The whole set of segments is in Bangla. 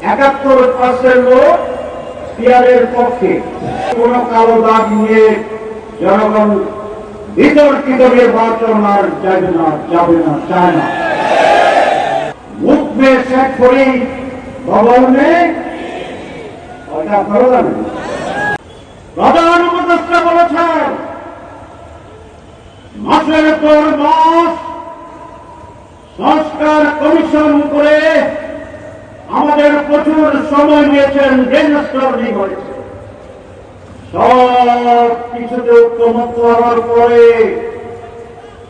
71% লোক পিয়ারের পক্ষে। কোন কালো দাগ নিয়ে জনগণ বিতর্কিত নির্বাচন আর যাবে না, চায় না। মুখ में শেখ ফরিদ ভবন में ওটা ভালো জানেন। প্রধান উপদেষ্টা বলেছেন মাসের পর মাস সংস্কার কমিশন করে আমাদের প্রচুর সময় নিয়েছেন, ব্রেনস্টর্মিং করেছে। সব কিছুতে ঐক্যমত্য হওয়ার পরে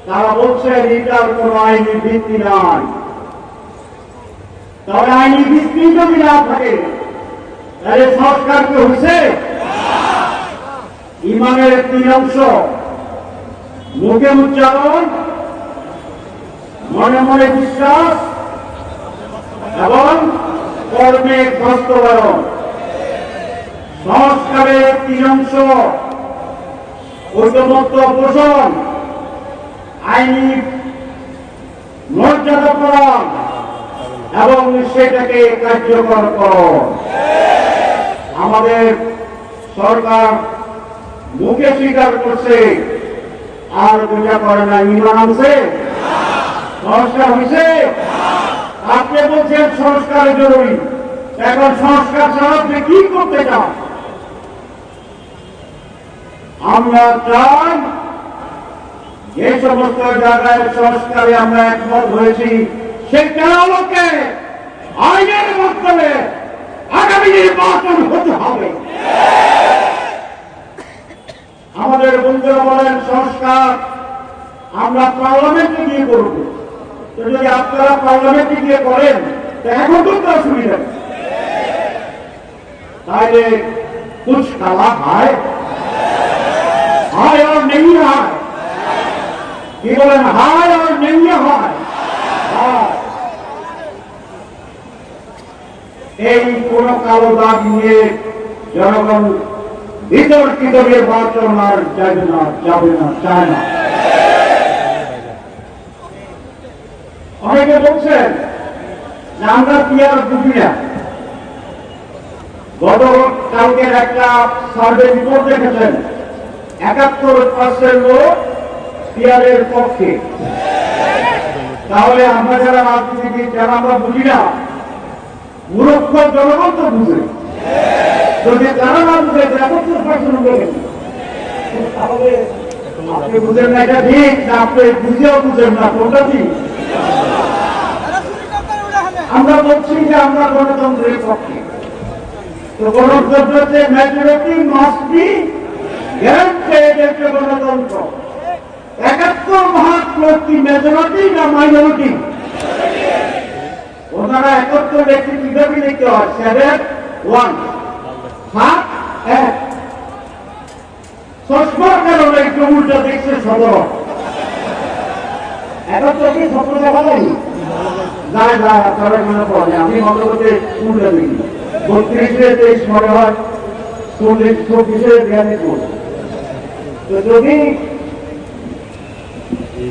তারা বলছেন এটার কোন আইনি ভিত্তি নাই। তবে আইনি ভিত্তি যদি না থাকে তাহলে সংস্কার কি হয়েছে? ইমানের 3 অংশ, মুখে উচ্চারণ, মনে মনে বিশ্বাস এবং কর্মে বাস্তবায়ন। সংস্কারের 3 অংশ ঐক্যমত্য পোষণ, আইনি মর্যাদা প্রদান এবং সেটাকে কার্যকর করণ। আমাদের সরকার মুখে স্বীকার করছে আর পূজা করে না। ইমান আনছে, সংস্কার হয়েছে। আপনি বলছেন সংস্কার জরুরি, এখন সংস্কার ছাড়া আপনি কি করতে চান? আমরা চাই যে সমস্ত জায়গায় সংস্কারে আমরা একমত হয়েছি সেটা আলোকে আইনের মাধ্যমে আগামী নির্বাচন হতে হবে। আমাদের বন্ধুরা বলেন সংস্কার আমরা পার্লামেন্টে গিয়ে করব। তো যদি আপনারা পার্লামেন্টে গিয়ে করেন এখন তো অসুবিধা, তাহলে कुछ काला है और नहीं है, কি বলেন? হায় আর নেই হয়। এই কোন কালো দাগ নিয়ে জনগণ বিতর্কিত নির্বাচন আর যাবে না, চায় না। অনেকে বলছেন যে আমরা পিয়ার বুঝি না। গতকালকের একটা সার্ভে রিপোর্ট দেখেছেন 71% লোক পিয়ারের পক্ষে। তাহলে আমরা যারা রাজনীতিবিদ, যারা আমরা বুঝি না, মূর্খ জনগণ তো বুঝে। যদি তারা না বুঝে 71% বলেন তাহলে আপনি বুঝেন না, এটা ঠিক না, আপনি বুঝেও বুঝেন না, কোনটা ঠিক? আমরা বলছি যে আমরা গণতন্ত্রের পক্ষে। তো গণতন্ত্রতে মেজরিটি মাস্ট বি গ্যারান্টেড। একটা গণতন্ত্র 71 ভাগ কি মেজরিটি না মাইনরিটি? ওনারা 71 ব্যক্তি কিভাবে লিখতে হয়? 7-1 7-1। চশমার কারণে একটু উল্টা দেখছে 17। 71 কি 17 দেখা যায়নি? যায় আপনারা মনে পড়ে, আমি মনে করতে উল্টা দেখি। 32-23 মনে হয়, 40-24 তো যদি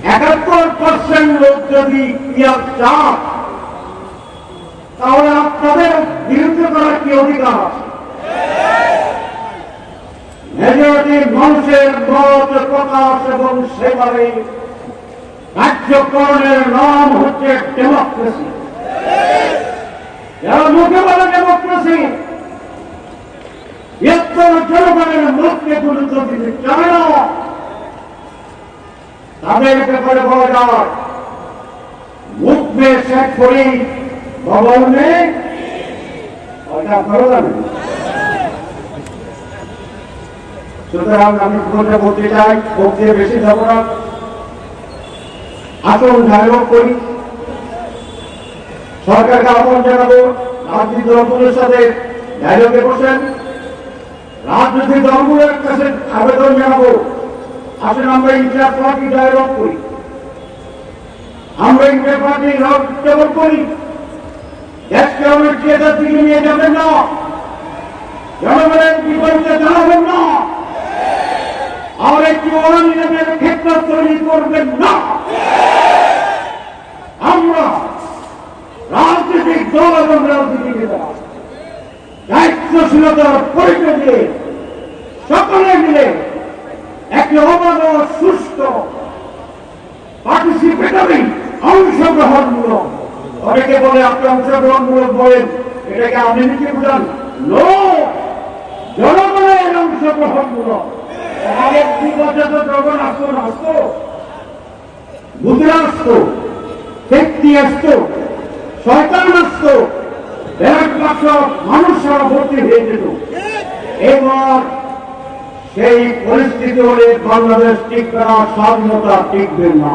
71% লোক যদি ইয়ার চান তাহলে আপনাদের বিরুদ্ধে করার কি অধিকার আছে? মেজরিটির মানুষের মত প্রকাশ এবং সেভাবে কার্যকরণের নাম হচ্ছে ডেমোক্রেসি। যারা মুখে বলে ডেমোক্রেসি, জনগণের মুখকে গুরুত্ব দিতে চায় না, তাদের ব্যাপারে বলা যায় মুখ में শেখ ফরিদ ভবন में ওটা ভালো জানেন। সুতরাং আমি বলতে চাই, বলতে বেশি যাব না, আসুন ডায়লগ করি, সরকারকে আহ্বান জানাবো রাজনৈতিক দলগুলোর সাথে ডায়লগে বসেন, রাজনৈতিক দলগুলোর কাছে আবেদন জানাবো আসুন আমরা ইন্টার পার্টি ডায়লগ করি, আমরা ইন্টার পার্টি কেবল করি। দেশকে আমাদের ক্রিয়াটার দিকে নিয়ে যাবেন না, জনগণের বিপরীতে দাঁড়াবেন না, আর একটি অনিয়মের ক্ষেত্র তৈরি করবেন না। আমরা রাজনৈতিক দল এবং রাজনীতি নেতা দায়িত্বশীলতার পরিচয় দিয়ে সকলে মিলে একটি অবাধ সুস্থ পার্টিসিপেটরি অংশগ্রহণমূলক, অনেকে বলে আপনি অংশগ্রহণমূলক বলেন, এটাকে আপনি কি বুঝান? নো, জনগণের অংশগ্রহণমূলক। আগের 2 বছর তো জনগণ আসতো না, আসতো ভূতরা আসতো, ব্যক্তি আসতো, শয়তান আসতো, ব্যালট বাক্স মানুষ সারা ভর্তি হয়ে যেত। এবার সেই পরিস্থিতি হলে বাংলাদেশ টিকবে না, স্বাধীনতা টিকবে না।